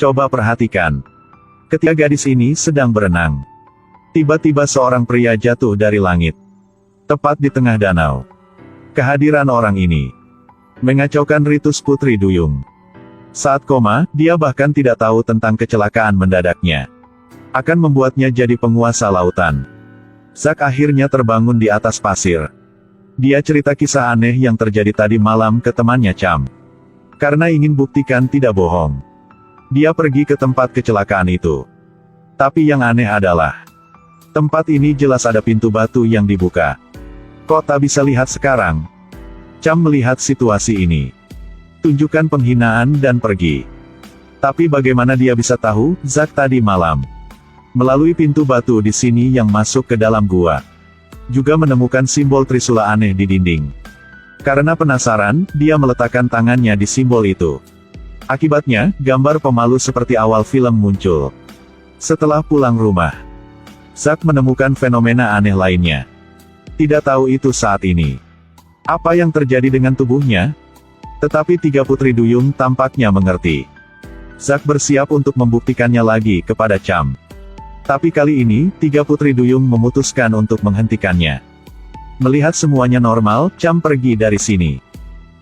Coba perhatikan. Ketika gadis ini sedang berenang, tiba-tiba seorang pria jatuh dari langit. Tepat di tengah danau. Kehadiran orang ini mengacaukan ritus Putri Duyung. Saat koma, dia bahkan tidak tahu tentang kecelakaan mendadaknya. Akan membuatnya jadi penguasa lautan. Zack akhirnya terbangun di atas pasir. Dia cerita kisah aneh yang terjadi tadi malam ke temannya Cham. Karena ingin buktikan tidak bohong, dia pergi ke tempat kecelakaan itu. Tapi yang aneh adalah, tempat ini jelas ada pintu batu yang dibuka. Kok tak bisa lihat sekarang? Cham melihat situasi ini. Tunjukkan penghinaan dan pergi. Tapi bagaimana dia bisa tahu, Zack tadi malam melalui pintu batu di sini yang masuk ke dalam gua, juga menemukan simbol trisula aneh di dinding. Karena penasaran, dia meletakkan tangannya di simbol itu. Akibatnya, gambar pemalu seperti awal film muncul. Setelah pulang rumah, Zack menemukan fenomena aneh lainnya. Tidak tahu itu saat ini apa yang terjadi dengan tubuhnya. Tetapi tiga Putri Duyung tampaknya mengerti. Zack bersiap untuk membuktikannya lagi kepada Cham. Tapi kali ini, tiga Putri Duyung memutuskan untuk menghentikannya. Melihat semuanya normal, Cham pergi dari sini.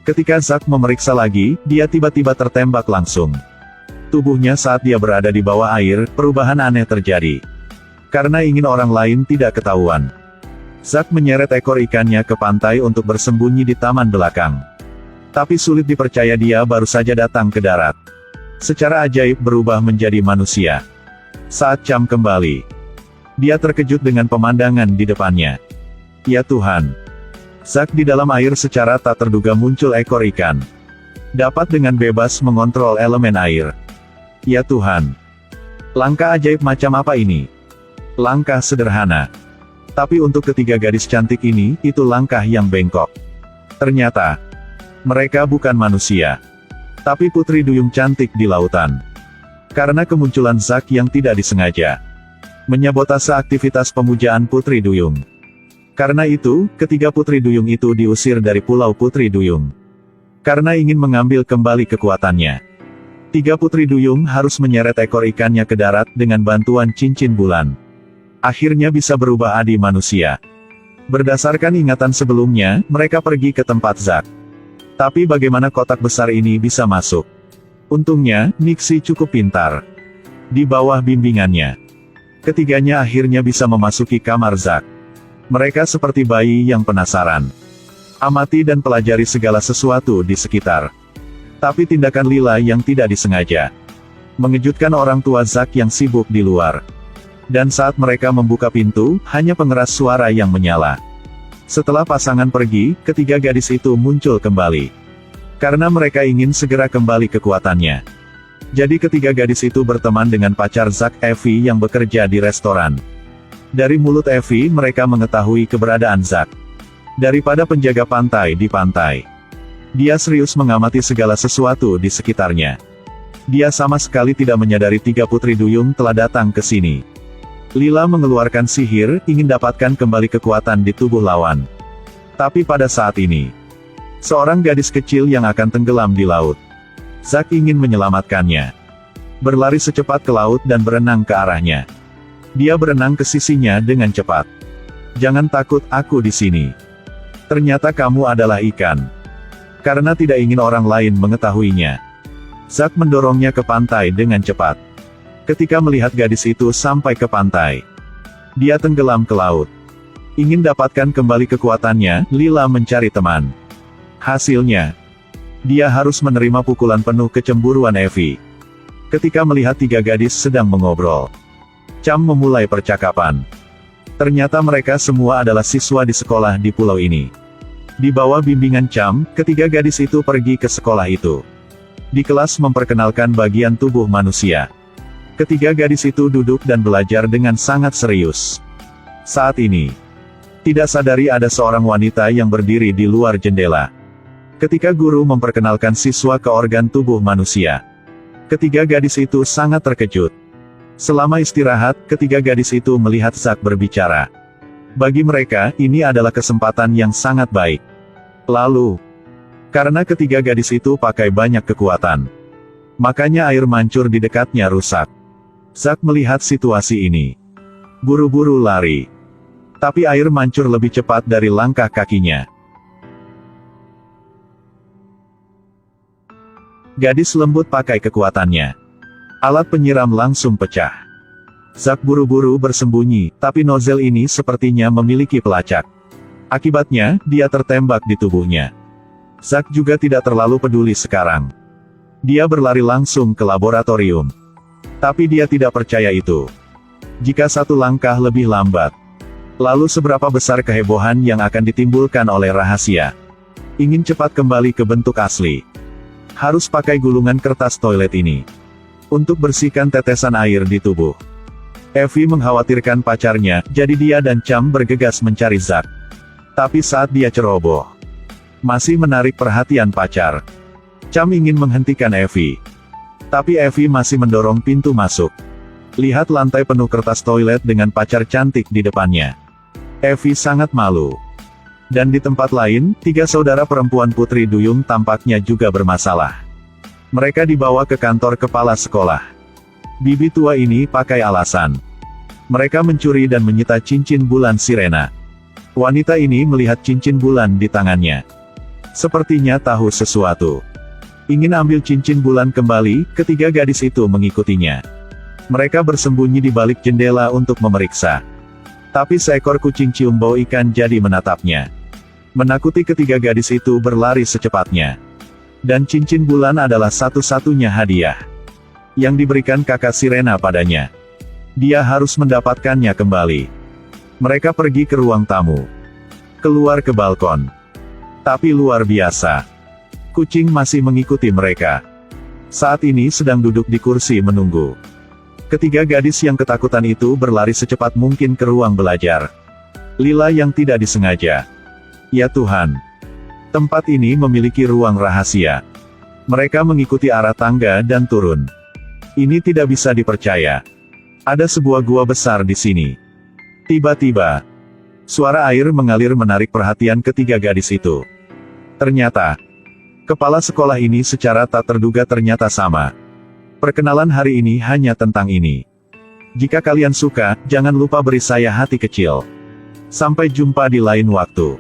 Ketika Zack memeriksa lagi, dia tiba-tiba tertembak langsung. Tubuhnya saat dia berada di bawah air, perubahan aneh terjadi. Karena ingin orang lain tidak ketahuan, Zack menyeret ekor ikannya ke pantai untuk bersembunyi di taman belakang. Tapi sulit dipercaya dia baru saja datang ke darat. Secara ajaib berubah menjadi manusia. Saat Cham kembali, dia terkejut dengan pemandangan di depannya. Ya Tuhan! Zack di dalam air secara tak terduga muncul ekor ikan. Dapat dengan bebas mengontrol elemen air. Ya Tuhan! Langkah ajaib macam apa ini? Langkah sederhana. Tapi untuk ketiga gadis cantik ini, itu langkah yang bengkok. Ternyata, mereka bukan manusia, tapi Putri Duyung cantik di lautan. Karena kemunculan Zack yang tidak disengaja, menyabotase aktivitas pemujaan Putri Duyung. Karena itu, ketiga Putri Duyung itu diusir dari Pulau Putri Duyung. Karena ingin mengambil kembali kekuatannya, tiga Putri Duyung harus menyeret ekor ikannya ke darat dengan bantuan cincin bulan. Akhirnya bisa berubah adi manusia. Berdasarkan ingatan sebelumnya, mereka pergi ke tempat Zack. Tapi bagaimana kotak besar ini bisa masuk? Untungnya, Nixie cukup pintar. Di bawah bimbingannya, ketiganya akhirnya bisa memasuki kamar Zack. Mereka seperti bayi yang penasaran. Amati dan pelajari segala sesuatu di sekitar. Tapi tindakan Lila yang tidak disengaja mengejutkan orang tua Zack yang sibuk di luar. Dan saat mereka membuka pintu, hanya pengeras suara yang menyala. Setelah pasangan pergi, ketiga gadis itu muncul kembali. Karena mereka ingin segera kembali kekuatannya. Jadi ketiga gadis itu berteman dengan pacar Zack, Evie yang bekerja di restoran. Dari mulut Evie mereka mengetahui keberadaan Zack. Daripada penjaga pantai di pantai, dia serius mengamati segala sesuatu di sekitarnya. Dia sama sekali tidak menyadari tiga Putri Duyung telah datang ke sini. Lila mengeluarkan sihir, ingin dapatkan kembali kekuatan di tubuh lawan. Tapi pada saat ini, seorang gadis kecil yang akan tenggelam di laut. Zack ingin menyelamatkannya. Berlari secepat ke laut dan berenang ke arahnya. Dia berenang ke sisinya dengan cepat. Jangan takut, aku di sini. Ternyata kamu adalah ikan. Karena tidak ingin orang lain mengetahuinya, Zack mendorongnya ke pantai dengan cepat. Ketika melihat gadis itu sampai ke pantai, dia tenggelam ke laut. Ingin dapatkan kembali kekuatannya, Lila mencari teman. Hasilnya, dia harus menerima pukulan penuh kecemburuan Evie. Ketika melihat tiga gadis sedang mengobrol, Cham memulai percakapan. Ternyata mereka semua adalah siswa di sekolah di pulau ini. Di bawah bimbingan Cham, ketiga gadis itu pergi ke sekolah itu. Di kelas memperkenalkan bagian tubuh manusia. Ketiga gadis itu duduk dan belajar dengan sangat serius. Saat ini, tidak sadari ada seorang wanita yang berdiri di luar jendela. Ketika guru memperkenalkan siswa ke organ tubuh manusia, ketiga gadis itu sangat terkejut. Selama istirahat, ketiga gadis itu melihat Zack berbicara. Bagi mereka, ini adalah kesempatan yang sangat baik. Lalu, karena ketiga gadis itu pakai banyak kekuatan, Makanya air mancur di dekatnya rusak. Zack melihat situasi ini. Buru-buru lari. Tapi air mancur lebih cepat dari langkah kakinya. Gadis lembut pakai kekuatannya. Alat penyiram langsung pecah. Zack buru-buru bersembunyi, tapi nozzle ini sepertinya memiliki pelacak. Akibatnya, dia tertembak di tubuhnya. Zack juga tidak terlalu peduli sekarang. Dia berlari langsung ke laboratorium. Tapi dia tidak percaya itu. Jika satu langkah lebih lambat, lalu seberapa besar kehebohan yang akan ditimbulkan oleh rahasia? Ingin cepat kembali ke bentuk asli. Harus pakai gulungan kertas toilet ini. Untuk bersihkan tetesan air di tubuh. Evie mengkhawatirkan pacarnya, jadi dia dan Cham bergegas mencari Zack. Tapi saat dia ceroboh, masih menarik perhatian pacar. Cham ingin menghentikan Evie. Tapi Evie masih mendorong pintu masuk. Lihat lantai penuh kertas toilet dengan pacar cantik di depannya. Evie sangat malu. Dan di tempat lain, 3 saudara perempuan Putri Duyung tampaknya juga bermasalah. Mereka dibawa ke kantor kepala sekolah. Bibi tua ini pakai alasan. Mereka mencuri dan menyita cincin bulan Sirena. Wanita ini melihat cincin bulan di tangannya. Sepertinya tahu sesuatu. Ingin ambil cincin bulan kembali, ketiga gadis itu mengikutinya. Mereka bersembunyi di balik jendela untuk memeriksa. Tapi seekor kucing cium bau ikan jadi menatapnya. Menakuti ketiga gadis itu berlari secepatnya. Dan cincin bulan adalah satu-satunya hadiah yang diberikan kakak Sirena padanya. Dia harus mendapatkannya kembali. Mereka pergi ke ruang tamu. Keluar ke balkon. Tapi luar biasa. Kucing masih mengikuti mereka. Saat ini sedang duduk di kursi menunggu. Ketiga gadis yang ketakutan itu berlari secepat mungkin ke ruang belajar. Lila yang tidak disengaja. Ya Tuhan. Tempat ini memiliki ruang rahasia. Mereka mengikuti arah tangga dan turun. Ini tidak bisa dipercaya. Ada sebuah gua besar di sini. Tiba-tiba, suara air mengalir menarik perhatian ketiga gadis itu. Ternyata, kepala sekolah ini secara tak terduga ternyata sama. Perkenalan hari ini hanya tentang ini. Jika kalian suka, jangan lupa beri saya hati kecil. Sampai jumpa di lain waktu.